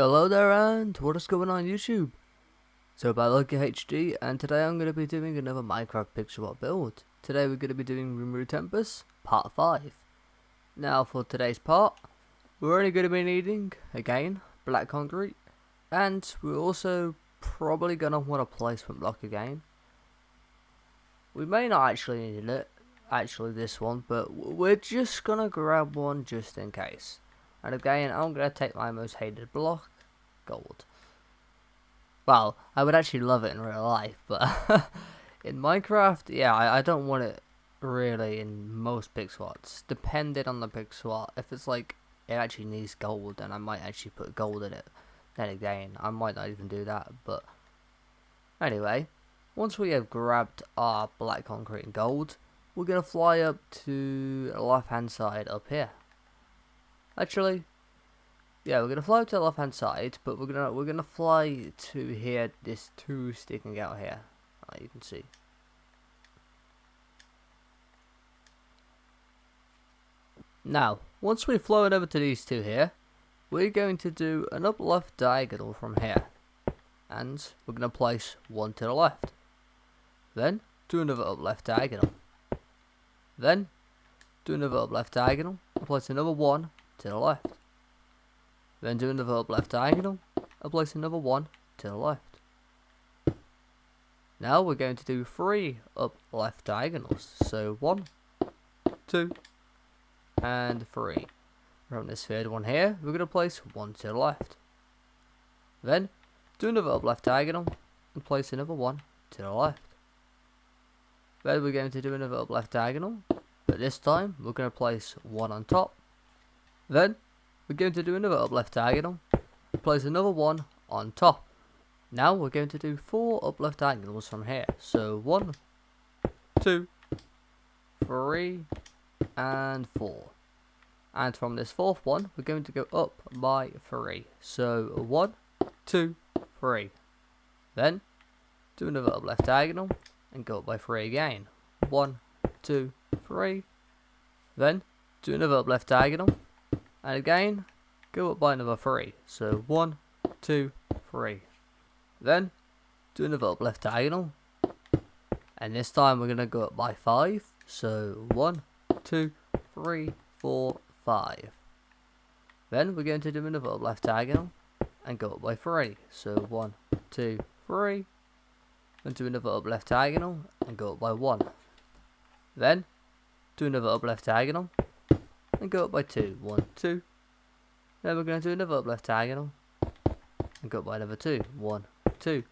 Hello there, and what is going on YouTube? So by Lucky HD, and today I'm going to be doing another Minecraft pixel art build. Today we're going to be doing Rimuru Tempest part 5. Now for today's part, we're only going to be needing, again, black concrete, and we're also probably going to want a placement block again. We may not actually need it, this one, but we're just going to grab one just in case. And again, I'm going to take my most hated block, gold. Well, I would actually love it in real life, but in Minecraft, yeah, I don't want it really in most pixel arts. Depending on the pixel art, if it's like, it actually needs gold, then I might actually put gold in it. Then again, I might not even do that, but anyway, once we have grabbed our black concrete and gold, we're going to fly up to the left hand side up here. Actually, yeah, we're gonna fly to the left hand side, but we're gonna fly to here. This two sticking out here, you can see. Now, once we've flown over to these two here, we're going to do an up left diagonal from here, and we're gonna place one to the left. Then do another up left diagonal. Then do another up left diagonal, and place another one to the left. Then do another up left diagonal and place another one to the left. Now we're going to do 3 up left diagonals. So 1, 2, and 3. From this third one here, we're going to place one to the left. Then do another up left diagonal and place another one to the left. Then we're going to do another up left diagonal, but this time we're going to place one on top. Then we're going to do another up left diagonal, place another one on top. Now we're going to do 4 up left diagonals from here. So 1, 2, 3, and 4. And from this fourth one, we're going to go up by 3. So 1, 2, 3. Then do another up left diagonal and go up by 3 again. 1, 2, 3. Then do another up left diagonal. And again, go up by another 3. So 1, 2, 3. Then do another up left diagonal. And this time we're going to go up by 5. So 1, 2, 3, 4, 5. Then we're going to do another up left diagonal and go up by 3. So 1, 2, 3. Then do another up left diagonal and go up by 1. Then do another up left diagonal and go up by 2. 1, 2. Then we're going to do another up left diagonal and go up by another 2. 1, 2.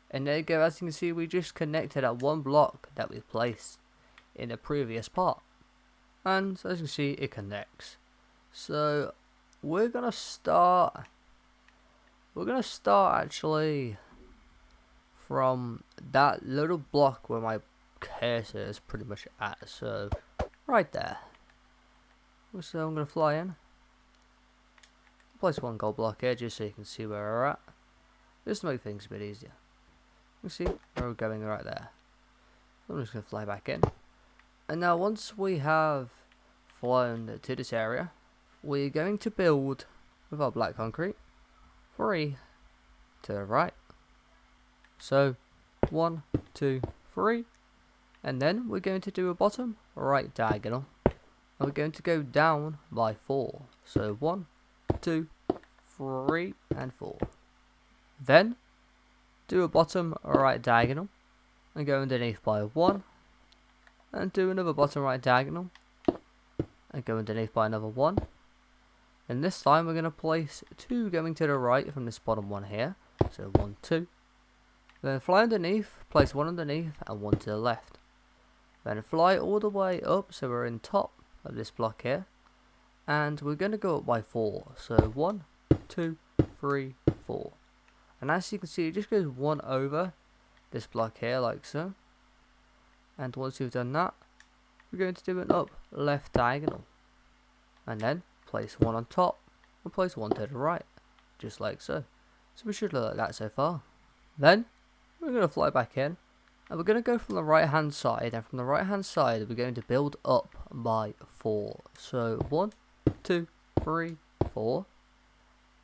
And there you go. As you can see, we just connected that one block that we placed in the previous part. And as you can see, it connects. So we're gonna start actually from that little block where my cursor is pretty much at. So right there. So I'm going to fly in, place one gold block here just so you can see where we're at, just to make things a bit easier. You see where we're going right there. I'm just going to fly back in. And now once we have flown to this area, we're going to build with our black concrete 3 to the right. So 1, 2, 3, and then we're going to do a bottom right diagonal. And we're going to go down by 4. So 1, 2, 3, and 4. Then do a bottom right diagonal and go underneath by 1. And do another bottom right diagonal and go underneath by another 1. And this time we're going to place 2 going to the right from this bottom one here. So 1, 2. Then fly underneath, place 1 underneath and 1 to the left. Then fly all the way up so we're in top of this block here, and we're going to go up by 4. So 1, 2, 3, 4. And as you can see, it just goes 1 over this block here like so. And once you've done that, we're going to do an up left diagonal, and then place 1 on top and place 1 to the right, just like so. So we should look like that so far. Then we're going to fly back in. And we're going to go from the right hand side, and from the right hand side we're going to build up by 4. So 1, 2, 3, 4.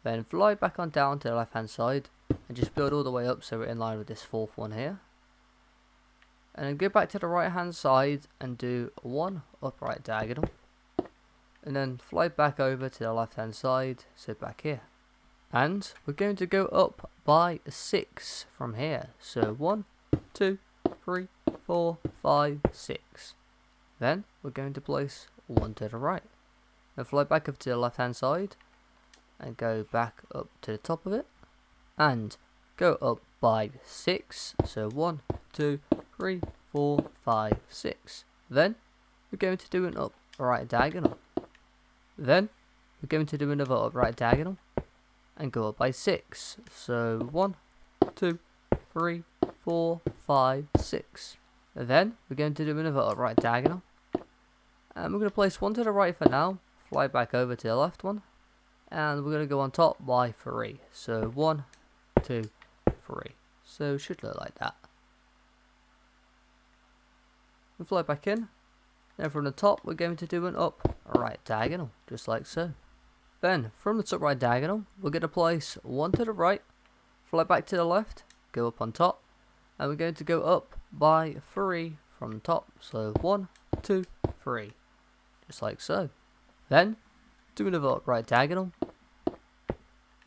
Then fly back on down to the left hand side and just build all the way up so we're in line with this fourth one here. And then go back to the right hand side and do one upright diagonal. And then fly back over to the left hand side, so back here. And we're going to go up by 6 from here. So 1, 2, 3, 4, 5, 6. Then we're going to place one to the right. And fly back up to the left hand side and go back up to the top of it. And go up by 6. So 1, 2, 3, 4, 5, 6. Then we're going to do an upright diagonal. Then we're going to do another upright diagonal and go up by 6. So 1, 2, 3, 4, 5, 6. Then we're going to do another upright diagonal. And we're going to place one to the right for now. Fly back over to the left one. And we're going to go on top by 3. So 1, 2, 3. So it should look like that. And fly back in. Then from the top we're going to do an upright diagonal, just like so. Then from the upright diagonal we're going to place one to the right, fly back to the left, go up on top, and we're going to go up by 3 from the top. So 1, 2, 3, just like so. Then do another upright diagonal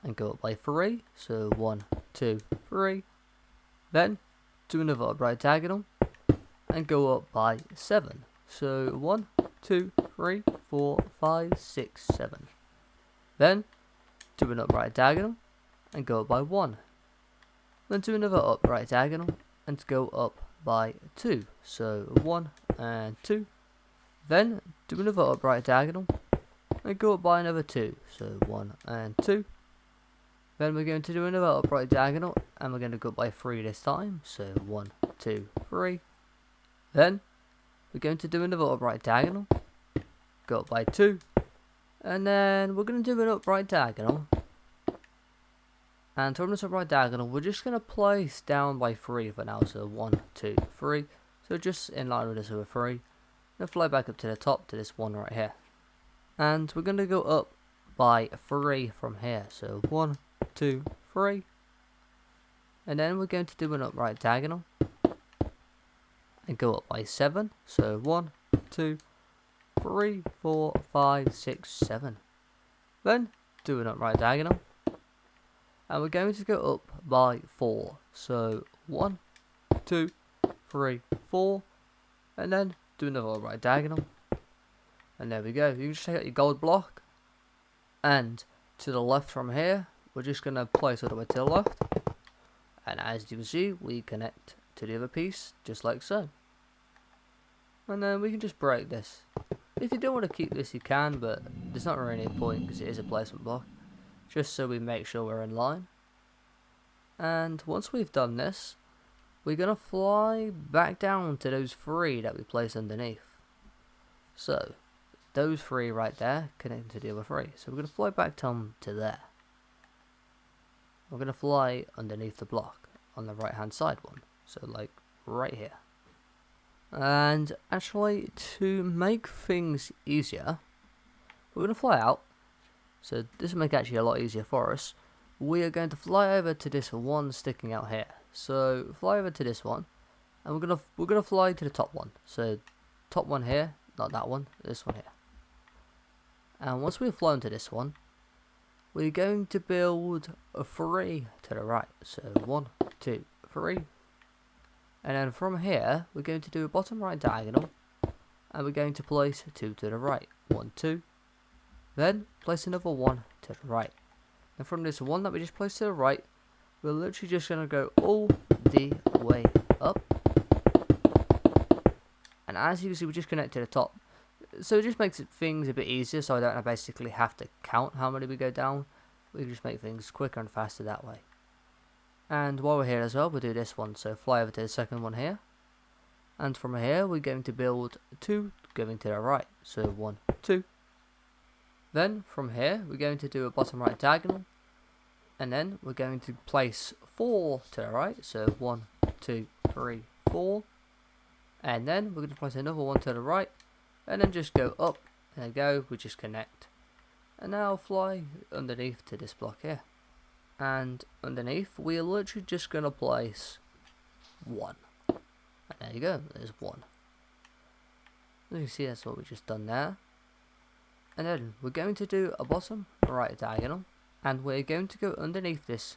and go up by 3. So 1, 2, 3. Then do another upright diagonal and go up by 7. So 1, 2, 3, 4, 5, 6, 7. Then do an upright diagonal and go up by 1. Then do another upright diagonal and go up by 2. So 1 and 2. Then do another upright diagonal and go up by another 2. So 1 and 2. Then we're going to do another upright diagonal and we're going to go up by 3 this time. So 1, 2, 3. Then we're going to do another upright diagonal, go up by 2, and then we're going to do an upright diagonal. And from this upright diagonal, we're just going to place down by 3 for now. So 1, 2, 3. So just in line with this over 3. Then fly back up to the top to this one right here. And we're going to go up by 3 from here. So 1, 2, 3. And then we're going to do an upright diagonal and go up by 7. So 1, 2, 3, 4, 5, 6, 7. Then do an upright diagonal. And we're going to go up by 4. So 1, 2, 3, 4. And then do another upright diagonal. And there we go. You can just take out your gold block. And to the left from here, we're just going to place all the way to the left. And as you can see, we connect to the other piece, just like so. And then we can just break this. If you don't want to keep this, you can, but there's not really any point because it is a placement block. Just so we make sure we're in line. And once we've done this, we're going to fly back down to those 3 that we placed underneath. So, those 3 right there connecting to the other 3. So we're going to fly back down to there. We're going to fly underneath the block on the right hand side one. So like right here. And actually to make things easier, we're going to fly out. So this will make actually a lot easier for us. We are going to fly over to this one sticking out here. So fly over to this one. And we're gonna fly to the top one. So top one here, not that one, this one here. And once we've flown to this one, we're going to build a 3 to the right. So 1, 2, 3. And then from here, we're going to do a bottom right diagonal. And we're going to place 2 to the right. 1, 2. Then place another 1 to the right. And from this one that we just placed to the right, we're literally just going to go all the way up. And as you can see, we just connect to the top. So it just makes things a bit easier, so I don't basically have to count how many we go down. We can just make things quicker and faster that way. And while we're here as well, we'll do this one. So fly over to the second one here. And from here, we're going to build 2 going to the right. So 1, 2. Then from here, we're going to do a bottom right diagonal. And then we're going to place 4 to the right. So 1, 2, 3, 4. And then we're going to place another 1 to the right. And then just go up. There we go. We just connect. And now fly underneath to this block here. And underneath, we're literally just going to place 1. And there you go, there's 1. As you can see, that's what we just done there. And then we're going to do a bottom right diagonal. And we're going to go underneath this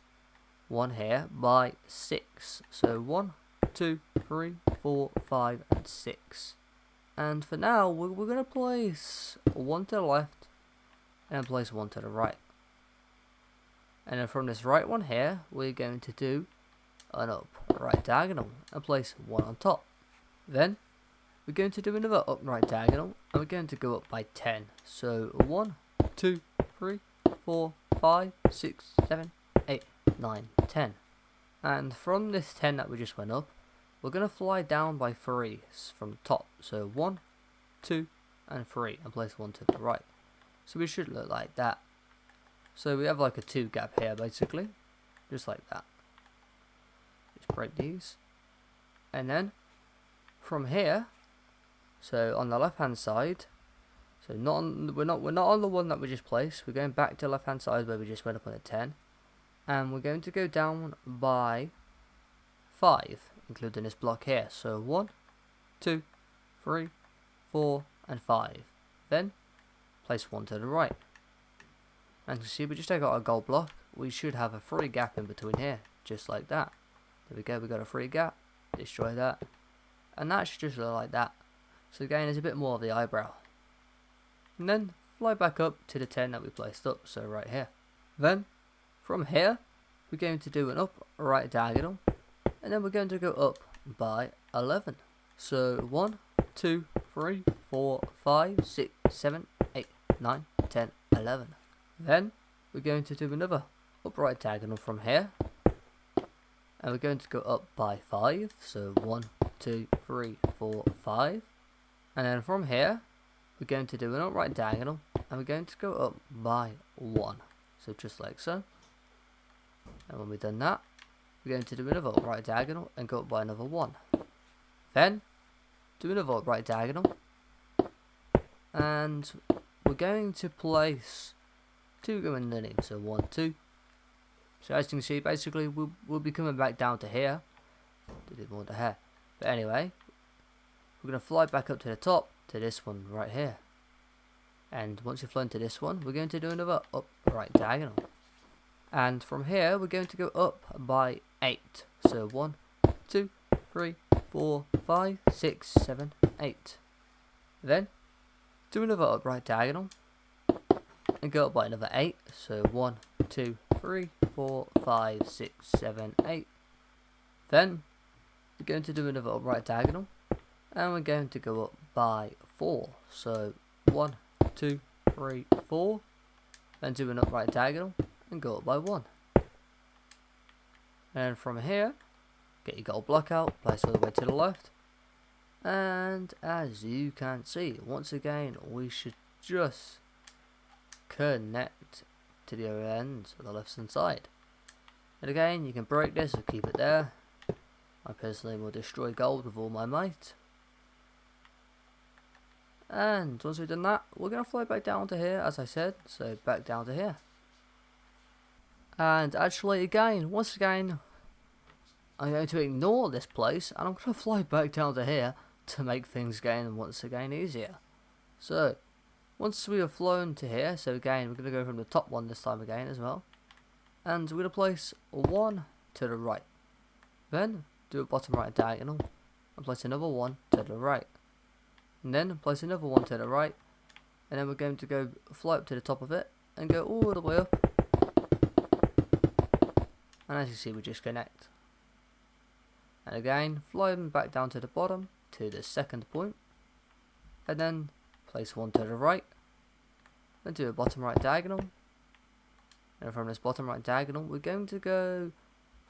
one here by 6. So 1, 2, 3, 4, 5, and 6. And for now, we're going to place 1 to the left and place 1 to the right. And then from this right one here, we're going to do an up right diagonal and place 1 on top. Then we're going to do another upright diagonal and we're going to go up by 10. So 1, 2, 3, 4, 5, 6, 7, 8, 9, 10. And from this 10 that we just went up, we're going to fly down by 3 from the top. So 1, 2, and 3 and place 1 to the right. So we should look like that. So we have like a 2 gap here basically. Just like that. Just break these. And then from here, so on the left hand side, so we're not on the one that we just placed. We're going back to the left hand side where we just went up on a 10. And we're going to go down by 5, including this block here. So 1, 2, 3, 4, and 5. Then place 1 to the right. And you see, we just take out our gold block. We should have a free gap in between here, just like that. There we go. We got a free gap. Destroy that, and that should just look like that. So again, there's a bit more of the eyebrow. And then fly back up to the 10 that we placed up. So right here. Then from here, we're going to do an up right diagonal, and then we're going to go up by 11. So 1, 2, 3, 4, 5, 6, 7, 8, 9, 10, 11. Then we're going to do another upright diagonal from here, and we're going to go up by 5. So 1, 2, 3, 4, 5. And then from here, we're going to do an upright diagonal, and we're going to go up by 1. So just like so. And when we've done that, we're going to do another upright diagonal and go up by another 1. Then do another upright diagonal, and we're going to place 2 going underneath. So 1, 2. So as you can see, basically we'll be coming back down to here. Did more to here. But anyway, we're going to fly back up to the top to this one right here. And once you've flown to this one, we're going to do another upright diagonal. And from here, we're going to go up by 8. So 1, 2, 3, 4, 5, 6, 7, 8. Then do another upright diagonal and go up by another 8. So 1, 2, 3, 4, 5, 6, 7, 8. Then we're going to do another upright diagonal and we're going to go up by 4. So 1, 2, 3, 4. Then do an upright diagonal and go up by 1. And from here, get your gold block out, place all the way to the left. And as you can see, once again, we should just connect to the other end of the left hand side. And again, you can break this or keep it there. I personally will destroy gold with all my might. And once we've done that, we're going to fly back down to here, as I said. So back down to here. And actually, again, once again, I'm going to ignore this place and I'm going to fly back down to here to make things again once again easier. So once we have flown to here, so again we're going to go from the top one this time again as well, and we're going to place 1 to the right. Then do a bottom right diagonal and place another 1 to the right, and then place another 1 to the right, and then we're going to go fly up to the top of it and go all the way up. And as you see, we just connect. And again, flying back down to the bottom to the second point, and then place 1 to the right, then do a bottom right diagonal, and from this bottom right diagonal we're going to go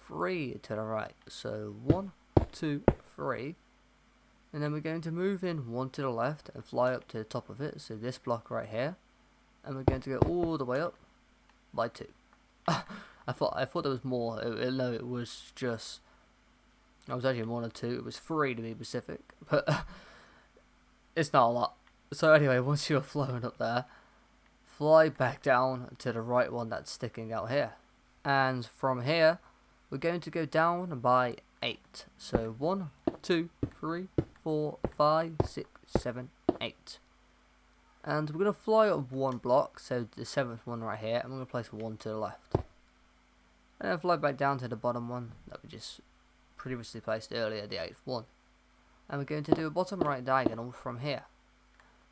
3 to the right. So 1, 2, 3, and then we're going to move in 1 to the left and fly up to the top of it, so this block right here, and we're going to go all the way up by 2. I thought there was more. No, it was just, I was actually more than 2. It was 3 to be specific, but it's not a lot. So anyway, once you're flown up there, fly back down to the right one that's sticking out here. And from here, we're going to go down by 8. So 1, 2, 3, 4, 5, 6, 7, 8. And we're going to fly up 1 block, so the 7th one right here, and we're going to place 1 to the left. And then fly back down to the bottom one that we just previously placed earlier, the 8th one. And we're going to do a bottom right diagonal from here.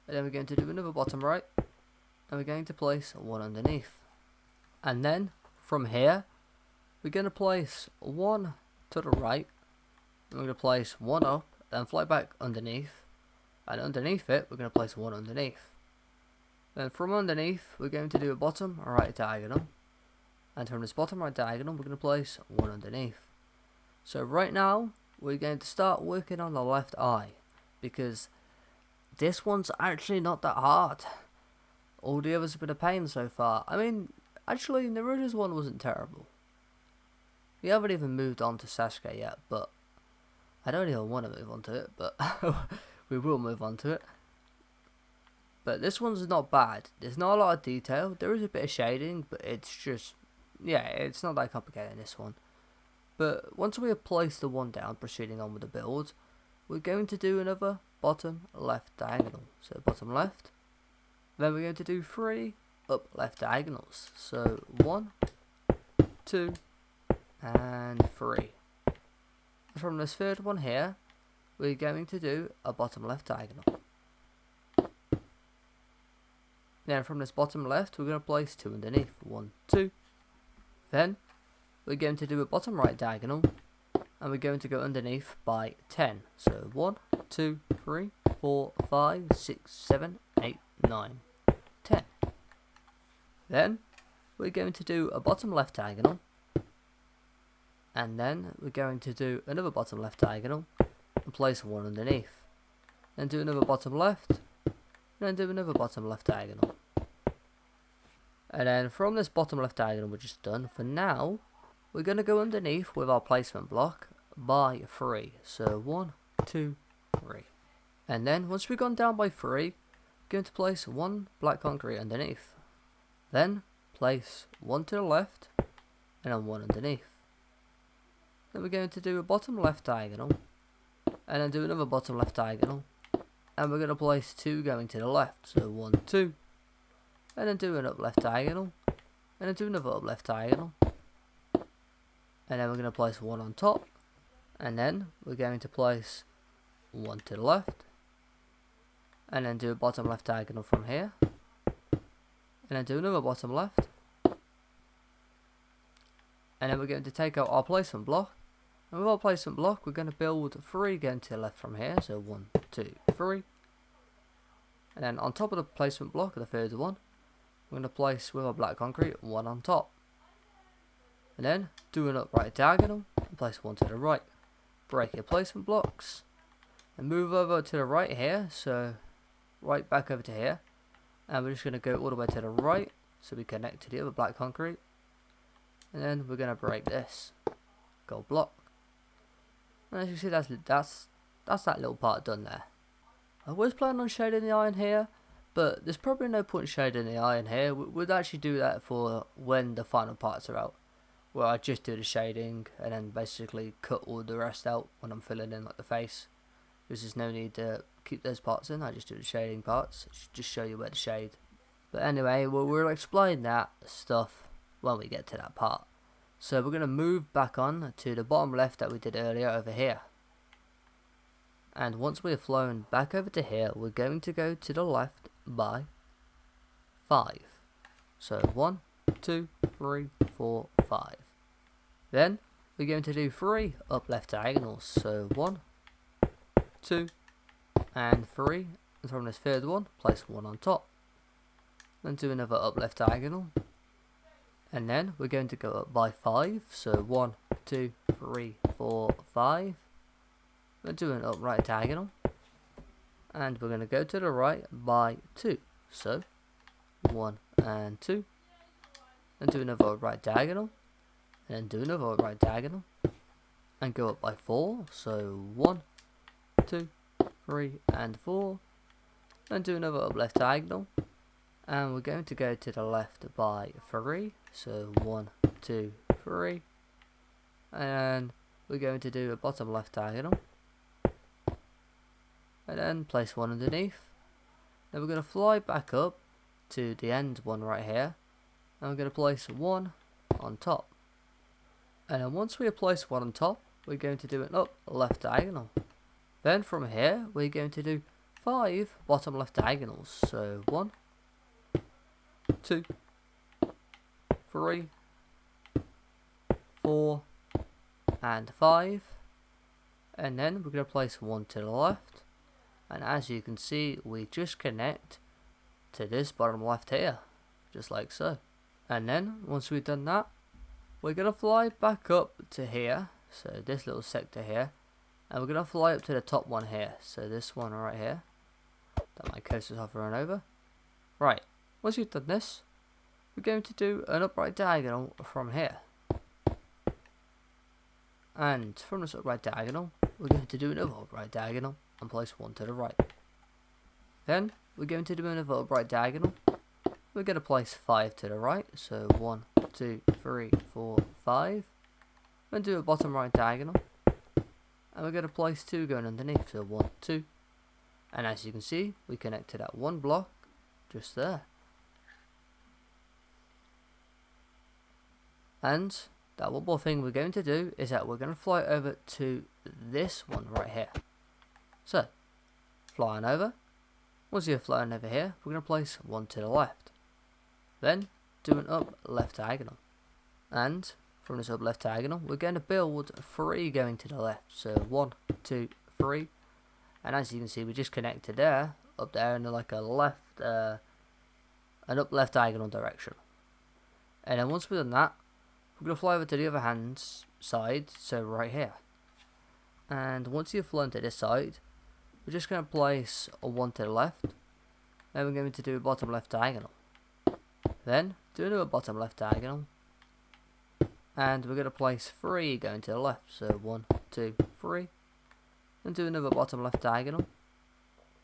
And then we're going to do another bottom right, and we're going to place 1 underneath. And then from here, we're going to place 1 to the right, and we're going to place 1 up, then fly back underneath, and underneath it, we're going to place 1 underneath. Then from underneath, we're going to do a bottom right diagonal, and from this bottom right diagonal, we're going to place 1 underneath. So right now, we're going to start working on the left eye, because this one's actually not that hard. All the others have been a pain so far. I mean, actually, Naruto's one wasn't terrible. We haven't even moved on to Sasuke yet, but I don't even want to move on to it, but we will move on to it. But this one's not bad. There's not a lot of detail. There is a bit of shading, but it's just, yeah, it's not that complicated in this one. But once we have placed the one down, proceeding on with the build, we're going to do another bottom left diagonal. So bottom left. Then we're going to do 3 up left diagonals. So 1, 2, and 3. From this third one here, we're going to do a bottom left diagonal. Then from this bottom left, we're going to place 2 underneath. 1, 2. Then we're going to do a bottom right diagonal, and we're going to go underneath by 10. So 1, 2, 3, 4, 5, 6, 7, 8, 9, 10. Then we're going to do a bottom left diagonal, and then we're going to do another bottom left diagonal and place 1 underneath. Then do another bottom left, and then do another bottom left diagonal. And then from this bottom left diagonal we're just done, for now, we're going to go underneath with our placement block by 3. So 1, 2, 3. And then once we've gone down by 3, we're going to place 1 black concrete underneath. Then place 1 to the left, and then 1 underneath. Then we're going to do a bottom left diagonal, and then do another bottom left diagonal, and we're going to place 2 going to the left. So 1, 2, and then do an up left diagonal, and then do another up left diagonal. And then we're going to place 1 on top, and then we're going to place 1 to the left, and then do a bottom left diagonal from here, and then do another bottom left, and then we're going to take out our placement block, and with our placement block we're going to build 3 going to the left from here. So 1, 2, 3, and then on top of the placement block of the third one, we're going to place with our black concrete 1 on top. And then do an upright diagonal and place 1 to the right. Break your placement blocks and move over to the right here, so right back over to here, and we're just going to go all the way to the right so we connect to the other black concrete, and then we're going to break this gold block. And as you see, that's that little part done there. I was planning on shading the iron here, but there's probably no point shading the iron here. We'd actually do that for when the final parts are out, where I just do the shading and then basically cut all the rest out when I'm filling in like the face. There's no need to keep those parts in. I just do the shading parts, just show you where to shade. But anyway, we'll explain that stuff when we get to that part. So we're going to move back on to the bottom left that we did earlier over here. And once we have flown back over to here, we're going to go to the left by 5. So 1, 2, 3, 4, 5. Then we're going to do 3 up left diagonals. So 1, 2, and 3. And from this third one, place 1 on top. Then do another up left diagonal. And then we're going to go up by 5. So 1, 2, 3, 4, 5. Then do an up right diagonal. And we're going to go to the right by 2. So 1 and 2. Then do another right diagonal, and then do another right diagonal, and go up by 4. So 1, 2, 3, and 4. Then do another up left diagonal, And we're going to go to the left by 3. So 1, 2, 3. And we're going to do a bottom left diagonal. And then place one underneath. Then we're going to fly back up to the end one right here. And we're going to place one on top. And then once we have placed one on top, we're going to do an up left diagonal. Then from here, we're going to do 5 bottom left diagonals. So 1, 2, 3, 4, and 5. And then we're going to place one to the left. And as you can see, we just connect to this bottom left here, just like so. And then once we've done that, we're going to fly back up to here, so this little sector here, and we're going to fly up to the top one here, so this one right here, that my coaster's hovering over. Right, once you've done this, we're going to do an upright diagonal from here. And from this upright diagonal, we're going to do another upright diagonal and place one to the right. Then we're going to do another upright diagonal. We're going to place 5 to the right, so 1, 2, 3, 4, 5. And do a bottom right diagonal. And we're going to place 2 going underneath, so 1, 2. And as you can see, we connect to that one block just there. And that one more thing we're going to do is that we're going to fly over to this one right here. So, flying over. Once you're flying over here, we're going to place one to the left. Then, do an up left diagonal. And, from this up left diagonal, we're going to build 3 going to the left. So, 1, 2, 3. And as you can see, we just connected there, up there in like a left, an up left diagonal direction. And then once we've done that, we're going to fly over to the other hand side, so right here. And once you've flown to this side, we're just going to place a 1 to the left. Then we're going to do a bottom left diagonal. Then do another bottom left diagonal. And we're going to place 3 going to the left. So 1, 2, 3. Then do another bottom left diagonal.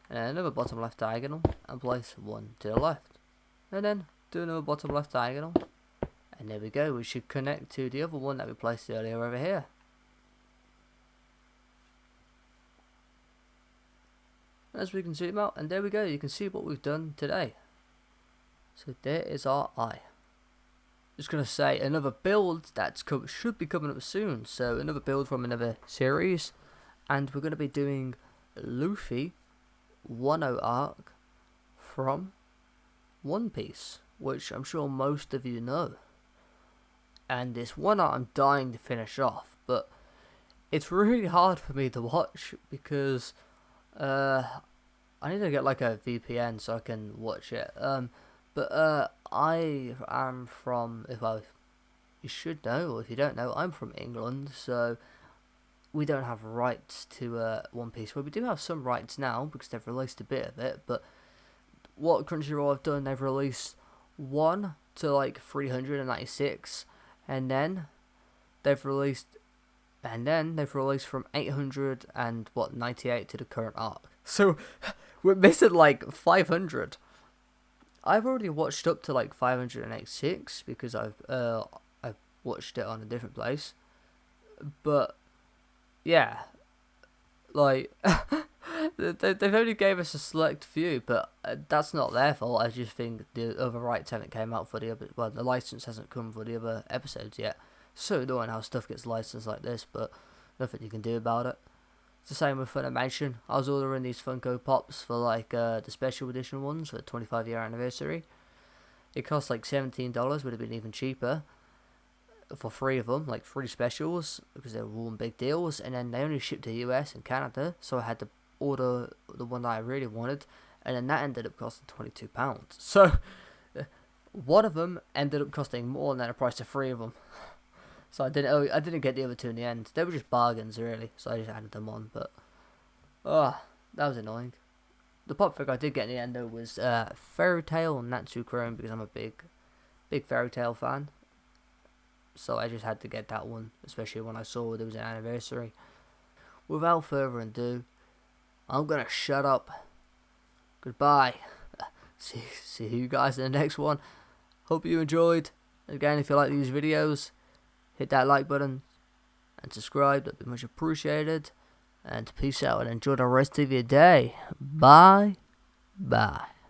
And then another bottom left diagonal. And place 1 to the left. And then do another bottom left diagonal. And there we go. We should connect to the other one that we placed earlier over here. As we can zoom out, and there we go, you can see what we've done today. So there is our eye. Just going to say, another build that should be coming up soon. So another build from another series. And we're going to be doing Luffy 1.0 arc from One Piece, which I'm sure most of you know. And this one arc I'm dying to finish off, but it's really hard for me to watch because I need to get like a VPN so I can watch it. But I am from, you should know, or if you don't know, I'm from England, so we don't have rights to One Piece. Well, we do have some rights now because they've released a bit of it, but what Crunchyroll have done, they've released 1 to like 396, and then they've released from 898 to the current arc. So we're missing like 500. I've already watched up to like 586 because I've watched it on a different place. But yeah, like they've only gave us a select few, but that's not their fault. I just think the other rights haven't came out for the other. Well, the license hasn't come for the other episodes yet. So annoying how stuff gets licensed like this, but nothing you can do about it. It's the same with Funimation. I was ordering these Funko Pops for like the special edition ones for the 25-year anniversary. It cost like $17, would have been even cheaper for 3 of them, like 3 specials, because they were all big deals, and then they only shipped to the US and Canada, so I had to order the one that I really wanted, and then that ended up costing £22. So one of them ended up costing more than the price of 3 of them. So I didn't get the other 2 in the end. They were just bargains, really. So I just added them on. But that was annoying. The pop figure I did get in the end though was Fairy Tail Natsu Chrome because I'm a big Fairy Tail fan. So I just had to get that one, especially when I saw there was an anniversary. Without further ado, I'm gonna shut up. Goodbye. see you guys in the next one. Hope you enjoyed. Again, if you like these videos, hit that like button and subscribe. That'd be much appreciated. And peace out and enjoy the rest of your day. Bye. Bye.